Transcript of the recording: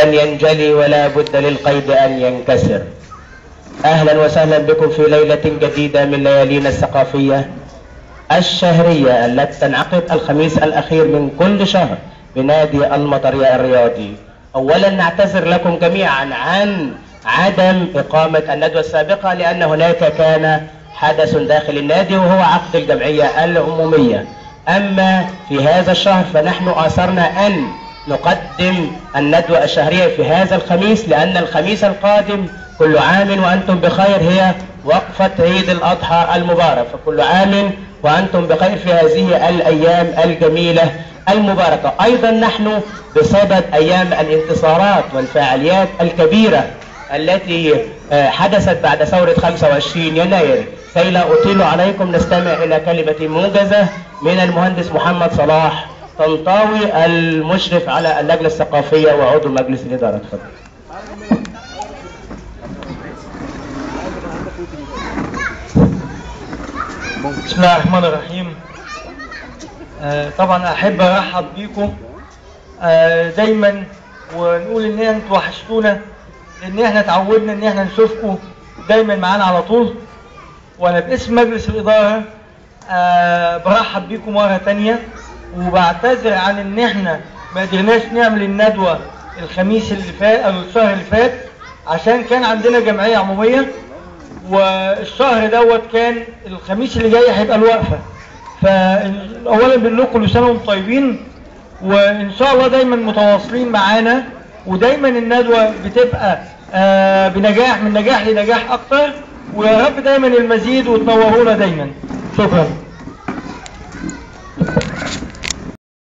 أن ينجلي ولا بد للقيد أن ينكسر. أهلا وسهلا بكم في ليلة جديدة من ليالينا الثقافية الشهرية التي تنعقد الخميس الأخير من كل شهر بنادي المطرية الرياضي. أولا نعتذر لكم جميعا عن عدم إقامة الندوة السابقة لأن هناك كان حدث داخل النادي وهو عقد الجمعية العمومية. أما في هذا الشهر فنحن آثرنا أن نقدم الندوة الشهرية في هذا الخميس، لأن الخميس القادم كل عام وأنتم بخير هي وقفة عيد الأضحى المبارك، فكل عام وأنتم بخير في هذه الأيام الجميلة المباركة. أيضا نحن بصدد أيام الانتصارات والفعاليات الكبيرة التي حدثت بعد ثورة 25 يناير. كي لا أطيل عليكم نستمع إلى كلمة موجزة من المهندس محمد صلاح طنطاوي المشرف على اللجنة الثقافية وعضو مجلس الإدارة. تفضل. بسم الله الرحمن الرحيم. طبعا احب ارحب بيكم دايما ونقول ان انتوا وحشتونا، لان احنا اتعودنا ان احنا نشوفكم دايما معانا على طول. وانا باسم مجلس الاداره برحب بيكم مره تانية، وبعتذر عن ان احنا ما قدرناش نعمل الندوه الخميس اللي فات او الشهر اللي فات عشان كان عندنا جمعيه عموميه، والشهر دوت كان الخميس اللي جاي هيبقى الوقفه. فاولا بنقول لكم كل سنه وانتم طيبين، وان شاء الله دايما متواصلين معانا، ودايما الندوه بتبقى بنجاح من نجاح لنجاح اكتر، ويا رب دايما المزيد وتنورونا دايما. شكرا.